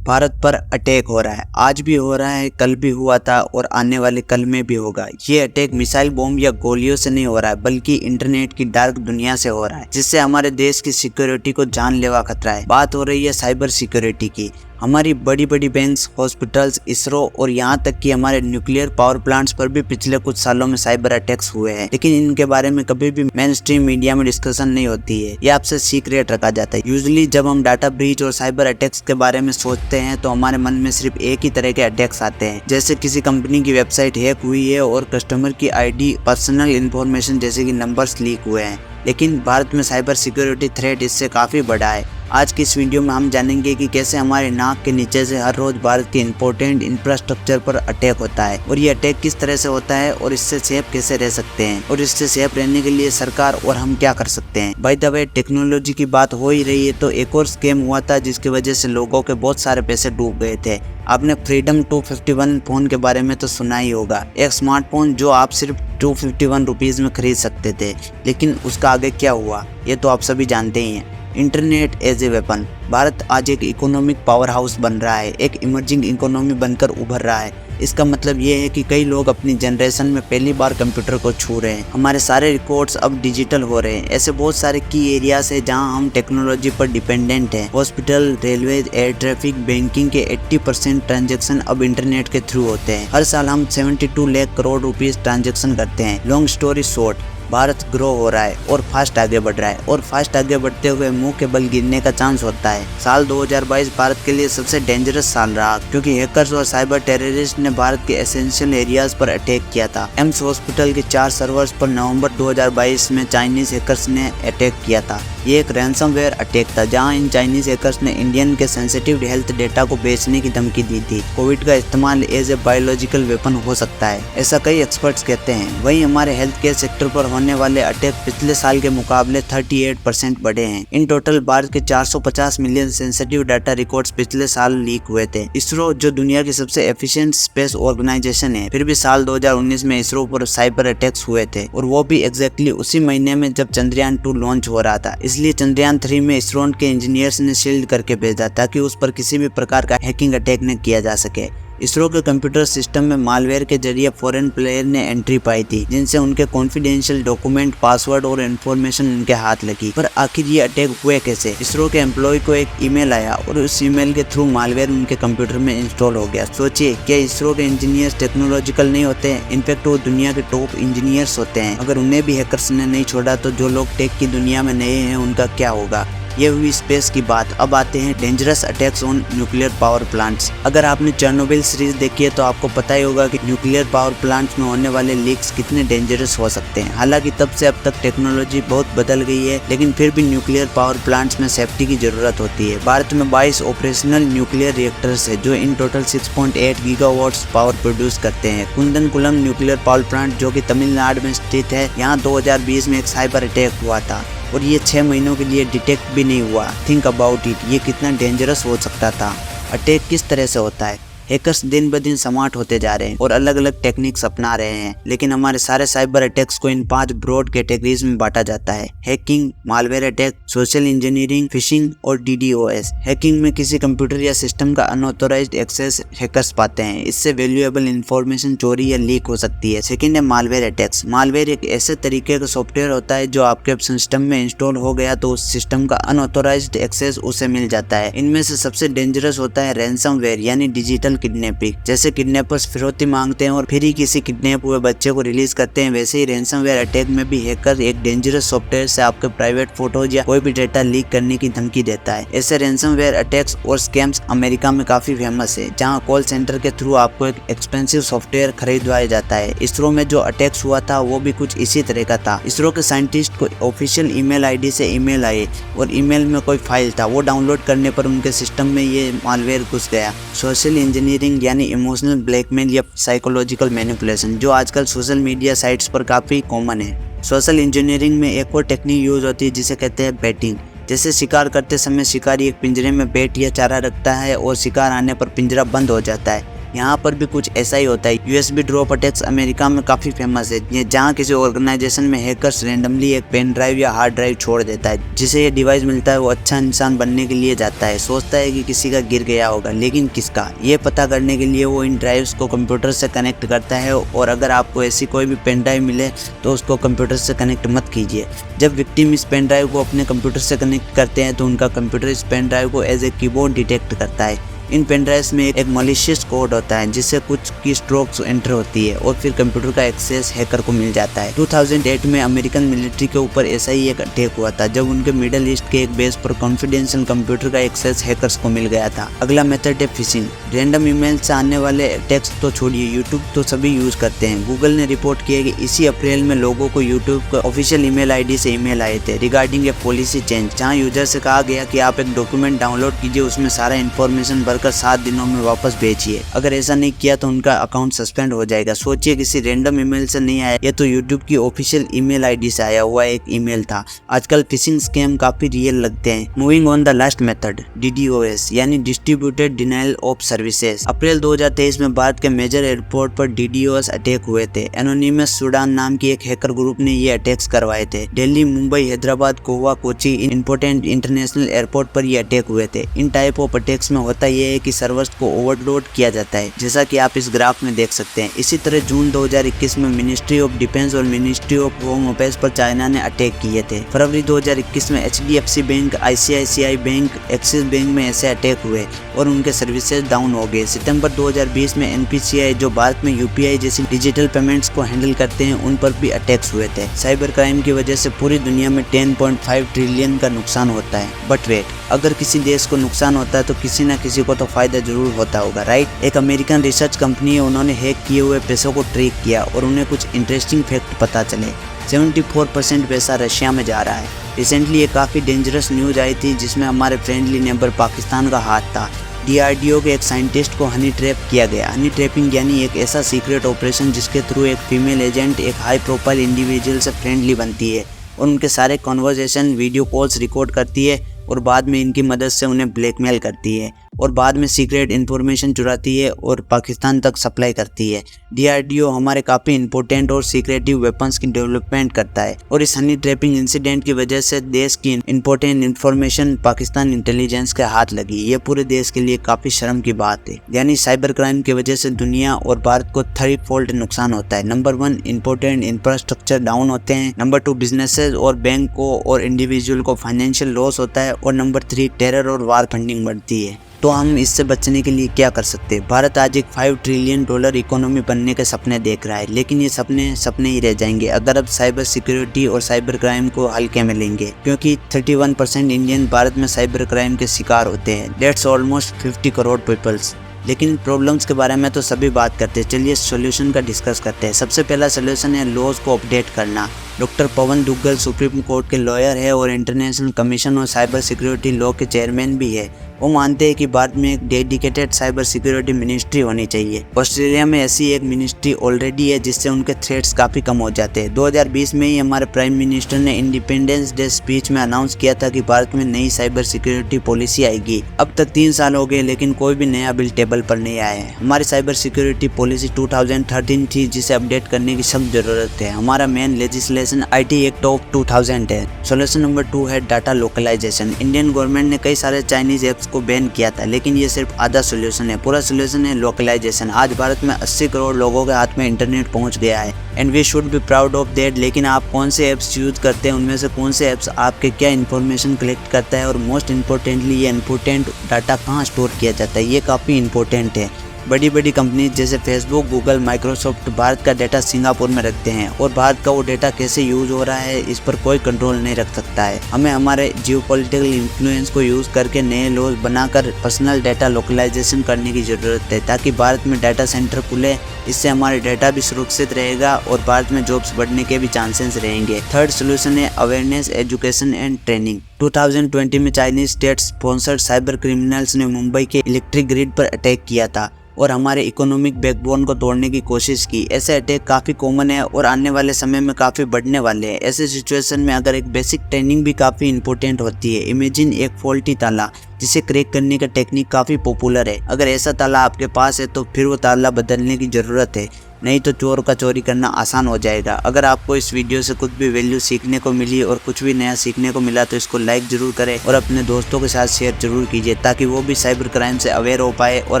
भारत पर अटैक हो रहा है। आज भी हो रहा है, कल भी हुआ था और आने वाले कल में भी होगा। ये अटैक मिसाइल बॉम्ब या गोलियों से नहीं हो रहा है, बल्कि इंटरनेट की डार्क दुनिया से हो रहा है, जिससे हमारे देश की सिक्योरिटी को जानलेवा खतरा है। बात हो रही है साइबर सिक्योरिटी की। हमारी बड़ी बड़ी बैंक्स, हॉस्पिटल्स, इसरो और यहाँ तक कि हमारे न्यूक्लियर पावर प्लांट्स पर भी पिछले कुछ सालों में साइबर अटैक्स हुए हैं, लेकिन इनके बारे में कभी भी मेन स्ट्रीम मीडिया में डिस्कशन नहीं होती है। ये आपसे सीक्रेट रखा जाता है। यूजुअली जब हम डाटा ब्रीच और साइबर अटैक्स के बारे में सोचते हैं तो हमारे मन में सिर्फ एक ही तरह के अटैक्स आते हैं, जैसे किसी कंपनी की वेबसाइट हैक हुई है और कस्टमर की आईडी, पर्सनल इंफॉर्मेशन जैसे कि नंबर्स लीक हुए हैं। लेकिन भारत में साइबर सिक्योरिटी थ्रेट इससे काफ़ी बड़ा है। आज की इस वीडियो में हम जानेंगे कि कैसे हमारे नाक के नीचे से हर रोज भारत के इंपॉर्टेंट इंफ्रास्ट्रक्चर पर अटैक होता है और ये अटैक किस तरह से होता है और इससे सेफ कैसे रह सकते हैं और इससे सेफ रहने के लिए सरकार और हम क्या कर सकते हैं। बाय द वे, टेक्नोलॉजी की बात हो ही रही है तो एक और स्कैम हुआ था जिसकी वजह से लोगों के बहुत सारे पैसे डूब गए थे। आपने फ्रीडम 251 फोन के बारे में तो सुना ही होगा। एक स्मार्टफोन जो आप सिर्फ 251 रुपीज में खरीद सकते थे, लेकिन उसका आगे क्या हुआ ये तो आप सभी जानते ही हैं। Internet as a weapon. Bharat आज एक इकोनॉमिक पावर हाउस बन रहा है, एक इमर्जिंग इकोनॉमी बनकर उभर रहा है। इसका मतलब ये है कि कई लोग अपनी जनरेशन में पहली बार कंप्यूटर को छू रहे हैं। हमारे सारे रिकॉर्ड्स अब डिजिटल हो रहे हैं। ऐसे बहुत सारे की एरियाज है जहां हम टेक्नोलॉजी पर डिपेंडेंट हैं। Hospital, railway, air traffic, banking के 80% ट्रांजैक्शन अब इंटरनेट के थ्रू होते हैं। हर साल हम 72 लाख करोड़ रुपीस ट्रांजैक्शन करते हैं। Long story short, Bharat grow हो रहा है और फास्ट आगे बढ़ रहा है और फास्ट आगे बढ़ते हुए मुंह के बल गिरने का चांस होता है। साल 2022 भारत के लिए सबसे डेंजरस साल रहा, क्योंकि हैकर्स और साइबर टेररिस्ट ने भारत के एसेंशियल एरियाज पर अटैक किया था। एम्स हॉस्पिटल के 4 सर्वर्स पर नवंबर 2022 में चाइनीज हैकर्स ने अटैक किया था। ये एक रैंसमवेयर अटैक था जहां इन चाइनीज हैकर्स ने इंडियन के सेंसिटिव हेल्थ डेटा को बेचने की धमकी दी थी। कोविड का इस्तेमाल एज ए बायोलॉजिकल वेपन हो सकता है, ऐसा कई एक्सपर्ट्स कहते हैं। वहीं हमारे हेल्थ केयर सेक्टर पर होने वाले अटैक पिछले साल के मुकाबले 38% बढ़े हैं। इन टोटल भारत के 450 मिलियन सेंसिटिव डाटा रिकॉर्ड्स पिछले साल लीक हुए थे। इसरो जो दुनिया की सबसे एफिशिएंट स्पेस ऑर्गेनाइजेशन है, फिर भी साल 2019 में इसरो पर साइबर अटैक्स हुए थे और वो भी एग्जैक्टली उसी महीने में जब चंद्रयान 2 लॉन्च हो रहा था। इसलिए चंद्रयान 3 में इसरो के इंजीनियर्स ने शील्ड करके भेजा ताकि उस पर किसी भी प्रकार का हैकिंग अटैक न किया जा सके। इसरो के कंप्यूटर सिस्टम में मालवेयर के जरिए फॉरेन प्लेयर ने एंट्री पाई थी, जिनसे उनके कॉन्फिडेंशियल डॉक्यूमेंट, पासवर्ड और इन्फॉर्मेशन उनके हाथ लगी। पर आखिर ये अटैक हुए कैसे? इसरो के एम्प्लॉय को एक ईमेल आया और उस ईमेल के थ्रू मालवेयर उनके कंप्यूटर में इंस्टॉल हो गया। सोचिए, क्या इसरो के इंजीनियर्स टेक्नोलॉजिकल नहीं होते हैं? इनफैक्ट वो दुनिया के टॉप इंजीनियर्स होते हैं। अगर उन्हें भी हैकर्स ने नहीं छोड़ा तो जो लोग टेक की दुनिया में नए हैं उनका क्या होगा? ये हुई स्पेस की बात। अब आते हैं dangerous attacks on nuclear power plants. अगर आपने चेर्नोबिल सीरीज देखी है तो आपको पता ही होगा कि न्यूक्लियर पावर प्लांट्स में होने वाले लीक्स कितने डेंजरस हो सकते हैं। हालांकि तब से अब तक टेक्नोलॉजी बहुत बदल गई है, लेकिन फिर भी न्यूक्लियर पावर प्लांट्स में सेफ्टी की जरूरत होती है। भारत में 22 ऑपरेशनल न्यूक्लियर रिएक्टर्स है जो in total 6.8 gigawatts power produce करते हैं। कुंदनकुलम न्यूक्लियर पावर प्लांट जो कि तमिलनाडु में स्थित है, यहाँ 2020 में एक साइबर अटैक हुआ था और ये 6 महीनों के लिए डिटेक्ट भी नहीं हुआ। थिंक अबाउट इट, ये कितना डेंजरस हो सकता था। अटैक किस तरह से होता है? हैकर्स दिन ब दिन स्मार्ट होते जा रहे हैं और अलग अलग टेक्निक्स अपना रहे हैं, लेकिन हमारे सारे साइबर अटैक्स को इन 5 ब्रॉड कैटेगरीज में बांटा जाता है: hacking, malware attack, social engineering, fishing और DDoS। हैकिंग में किसी कंप्यूटर या सिस्टम का अनऑथोराइज्ड एक्सेस हैकर्स पाते हैं। इससे वैल्यूएबल इंफॉर्मेशन चोरी या लीक हो सकती है। सेकंड है मालवेयर अटैक्स। मालवेयर एक ऐसे तरीके का सॉफ्टवेयर होता है जो आपके सिस्टम में इंस्टॉल हो गया तो उस सिस्टम का अनऑथोराइज्ड एक्सेस उसे मिल जाता है। इनमें से सबसे डेंजरस होता है रैंसमवेयर यानी डिजिटल किडनैपिंग। जैसे किडनैपर्स फिरौती मांगते हैं और फिर ही किसी किडनैप हुए बच्चे को रिलीज करते हैं, वैसे ही रैंसमवेयर अटैक में भी हैकर एक डेंजरस सॉफ्टवेयर से आपके प्राइवेट फोटोज या कोई भी डेटा लीक करने की धमकी देता है। ऐसे रैंसमवेयर अटैक्स और स्कैम्स अमेरिका में काफी फेमस है, जहां कॉल सेंटर के थ्रू आपको एक एक्सपेंसिव सॉफ्टवेयर खरीदवाया जाता है। इसरो में जो अटैक्स हुआ था वो भी कुछ इसी तरह का था। इसरो के साइंटिस्ट को ऑफिशियल ईमेल आईडी से ईमेल आए और ईमेल में कोई फाइल था, वो डाउनलोड करने पर उनके सिस्टम में ये मालवेयर घुस गया। सोशल इंजीनियरिंग यानी इमोशनल ब्लैकमेल या साइकोलॉजिकल मैनिपुलेशन, जो आजकल सोशल मीडिया साइट्स पर काफी कॉमन है। सोशल इंजीनियरिंग में एक और टेक्निक यूज होती है जिसे कहते हैं बैटिंग। जैसे शिकार करते समय शिकारी एक पिंजरे में बैट या चारा रखता है और शिकार आने पर पिंजरा बंद हो जाता है। यहाँ पर भी कुछ ऐसा ही होता है। USB ड्रॉप अटैक्स अमेरिका में काफी फेमस है, जहाँ किसी ऑर्गेनाइजेशन में हैकर्स रैंडमली एक पेन ड्राइव या हार्ड ड्राइव छोड़ देता है। जिसे ये डिवाइस मिलता है वो अच्छा इंसान बनने के लिए जाता है, सोचता है कि किसी का गिर गया होगा, लेकिन किसका, ये पता करने के लिए वो इन ड्राइव्स को कंप्यूटर से कनेक्ट करता है। और अगर आपको ऐसी कोई भी पेन ड्राइव मिले तो उसको कंप्यूटर से कनेक्ट मत कीजिए। जब विक्टिम इस पेन ड्राइव को अपने कंप्यूटर से कनेक्ट करते हैं तो उनका कंप्यूटर इस पेन ड्राइव को एज ए कीबोर्ड डिटेक्ट करता है। इन पेन ड्राइव्स में एक मलिशियस कोड होता है जिससे कुछ की स्ट्रोक्स एंटर होती है और फिर कंप्यूटर का एक्सेस हैकर को मिल जाता है। 2008 में अमेरिकन मिलिट्री के ऊपर ऐसा ही एक अटैक हुआ था, जब उनके मिडिल ईस्ट के एक बेस पर कॉन्फिडेंशियल कंप्यूटर का एक्सेस हैकर्स को मिल गया था। अगला मेथड है फिशिंग। रैंडम ईमेल से आने वाले अटैक्स तो छोड़िए, यूट्यूब तो सभी यूज करते हैं। गूगल ने रिपोर्ट किया कि इसी अप्रैल में लोगों को यूट्यूब के ऑफिशियल ईमेल आईडी से ईमेल आए थे रिगार्डिंग ए पॉलिसी चेंज, जहां यूजर से कहा गया कि आप एक डॉक्यूमेंट डाउनलोड कीजिए, उसमें सारा इन्फॉर्मेशन भरकर 7 दिनों में वापस भेजिए। अगर ऐसा नहीं किया तो उनका अकाउंट सस्पेंड हो जाएगा। सोचिए किसी रैंडम ईमेल से नहीं आया, ये तो यूट्यूब की ऑफिशियल ईमेल आईडी से आया हुआ एक ईमेल था। आजकल फिशिंग स्कैम काफी रियल लगते हैं। Moving on the last method, DDoS यानी डिस्ट्रीब्यूटेड डिनायल ऑफ सर्विसेज। अप्रैल 2023 में भारत के मेजर एयरपोर्ट पर DDoS अटैक हुए थे। एनोनिमस सुडान नाम की एक हैकर ग्रुप ने ये अटैक्स करवाए थे। Delhi, Mumbai, Hyderabad, Goa, Kochi important international airport पर ये अटैक हुए थे। इन टाइप ऑफ अटैक्स में होता यह है कि सर्वर्स को ओवरलोड किया जाता है, जैसा कि आप इस ग्राफ में देख सकते हैं। इसी तरह जून 2021 में मिनिस्ट्री ऑफ डिफेंस और मिनिस्ट्री ऑफ होम अफेयर्स पर चाइना ने अटैक किए थे। फरवरी 2021 में HDFC bank, ICICI bank, axis bank में ऐसे अटैक हुए और उनके सर्विसेज डाउन हो गए। सितंबर 2020 में NPCI, जो भारत में UPI जैसी डिजिटल पेमेंट्स को हैंडल करते हैं, उन पर भी अटैक्स हुए थे। साइबर क्राइम की वजह से पूरी दुनिया में 10.5 ट्रिलियन का नुकसान होता है। बट वेट, अगर किसी देश को नुकसान होता है तो किसी न किसी को तो फायदा जरूर होता होगा, राइट। एक अमेरिकन रिसर्च कंपनी है, उन्होंने हैक किए हुए पैसों को ट्रैक किया और उन्हें कुछ इंटरेस्टिंग फैक्ट पता चले। 74% पैसा रशिया में जा रहा है। रिसेंटली ये काफ़ी डेंजरस न्यूज आई थी जिसमें हमारे फ्रेंडली नेबर पाकिस्तान का हाथ था। DRDO के एक साइंटिस्ट को हनी ट्रैप किया गया। हनी ट्रैपिंग यानी एक ऐसा सीक्रेट ऑपरेशन जिसके थ्रू एक फीमेल एजेंट एक हाई प्रोफाइल इंडिविजुअल से फ्रेंडली बनती है और उनके सारे कॉन्वर्जेशन, वीडियो कॉल्स रिकॉर्ड करती है और बाद में इनकी मदद से उन्हें ब्लैकमेल करती है और बाद में सीक्रेट इन्फॉर्मेशन चुराती है और पाकिस्तान तक सप्लाई करती है। DRDO हमारे काफ़ी इंपॉर्टेंट और सीक्रेटिव वेपन्स की डेवलपमेंट करता है और इस हनी ट्रैपिंग इंसिडेंट की वजह से देश की इंपॉर्टेंट इन्फॉर्मेशन पाकिस्तान इंटेलिजेंस के हाथ लगी। ये पूरे देश के लिए काफ़ी शर्म की बात है। यानी साइबर क्राइम की वजह से दुनिया और भारत को 3 फोल्ड नुकसान होता है। नंबर 1, इंपॉर्टेंट इंफ्रास्ट्रक्चर डाउन होते हैं। नंबर 2, बिजनेसेस और बैंक को और इंडिविजुअल को फाइनेंशियल लॉस होता है और नंबर 3, टेरर और वार फंडिंग बढ़ती है। तो हम इससे बचने के लिए क्या कर सकते हैं? भारत आज एक $5 ट्रिलियन इकोनॉमी बनने के सपने देख रहा है, लेकिन ये सपने ही रह जाएंगे अगर अब साइबर सिक्योरिटी और साइबर क्राइम को हल्के में लेंगे, क्योंकि 31% इंडियन भारत में साइबर क्राइम के शिकार होते हैं। That's almost 50 crore peoples. लेकिन प्रॉब्लम्स के बारे में तो सभी बात करते हैं, चलिए सॉल्यूशन का डिस्कस करते हैं। सबसे पहला सॉल्यूशन है लॉज को अपडेट करना। डॉक्टर पवन दुग्गल सुप्रीम कोर्ट के लॉयर है और इंटरनेशनल कमीशन और साइबर सिक्योरिटी लॉ के चेयरमैन भी है। वो मानते हैं कि भारत में एक डेडिकेटेड साइबर सिक्योरिटी मिनिस्ट्री होनी चाहिए। ऑस्ट्रेलिया में ऐसी एक मिनिस्ट्री ऑलरेडी है जिससे उनके थ्रेट्स काफ़ी कम हो जाते हैं। 2020 में ही हमारे प्राइम मिनिस्टर ने इंडिपेंडेंस डे स्पीच में अनाउंस किया था कि भारत में नई साइबर सिक्योरिटी पॉलिसी आएगी। अब तक 3 साल हो गए लेकिन कोई भी नया बिल टेबल पर नहीं आया है। हमारी साइबर सिक्योरिटी पॉलिसी 2013 थी जिसे अपडेट करने की सख्त जरूरत है। हमारा main legislation IT act of 2000 है। सोल्यूशन नंबर 2 है डाटा लोकलाइजेशन। इंडियन गवर्नमेंट ने कई सारे चाइनीज ऐप्स को बैन किया था, लेकिन ये सिर्फ आधा सोल्यूशन है। पूरा सोल्यूशन है लोकलाइजेशन। आज भारत में 80 करोड़ लोगों के हाथ में इंटरनेट पहुंच गया है and we should be proud of that. लेकिन आप कौन से ऐप्स यूज करते हैं, उनमें से कौन से ऐप्स आपके क्या इन्फॉर्मेशन कलेक्ट करता है और मोस्ट इम्पोर्टेंटली ये इम्पोर्टेंट डाटा कहाँ स्टोर किया जाता है, ये काफ़ी इंपॉर्टेंट है। बड़ी कंपनी जैसे फेसबुक, गूगल, माइक्रोसॉफ्ट भारत का डाटा सिंगापुर में रखते हैं और भारत का वो डाटा कैसे यूज हो रहा है इस पर कोई कंट्रोल नहीं रख सकता है। हमें हमारे जियोपॉलिटिकल इन्फ्लुएंस को यूज करके नए लॉज बनाकर पर्सनल डाटा लोकलाइजेशन करने की ज़रूरत है ताकि भारत में डाटा सेंटर खुले। इससे हमारे डाटा भी सुरक्षित रहेगा और भारत में जॉब्स बढ़ने के भी चांसेस रहेंगे। थर्ड सोल्यूशन है अवेयरनेस, एजुकेशन एंड ट्रेनिंग। 2020 में Chinese state sponsored cyber criminals ने मुंबई के इलेक्ट्रिक ग्रिड पर अटैक किया था और हमारे इकोनॉमिक बैकबोन को तोड़ने की कोशिश की। ऐसे अटैक काफ़ी कॉमन है और आने वाले समय में काफ़ी बढ़ने वाले हैं। ऐसे सिचुएशन में अगर एक बेसिक ट्रेनिंग भी काफ़ी इंपॉर्टेंट होती है। इमेजिन एक फॉल्टी ताला जिसे क्रैक करने का टेक्निक काफ़ी पॉपुलर है। अगर ऐसा ताला आपके पास है तो फिर वो ताला बदलने की ज़रूरत है, नहीं तो चोर का चोरी करना आसान हो जाएगा। अगर आपको इस वीडियो से कुछ भी वैल्यू सीखने को मिली और कुछ भी नया सीखने को मिला तो इसको लाइक जरूर करें और अपने दोस्तों के साथ शेयर जरूर कीजिए ताकि वो भी साइबर क्राइम से अवेयर हो पाए। और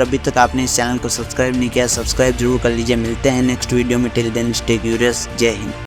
अभी तक आपने इस चैनल को सब्सक्राइब नहीं किया, सब्सक्राइब जरूर कर लीजिए। मिलते हैं नेक्स्ट वीडियो में। Till then stay curious. जय हिंद।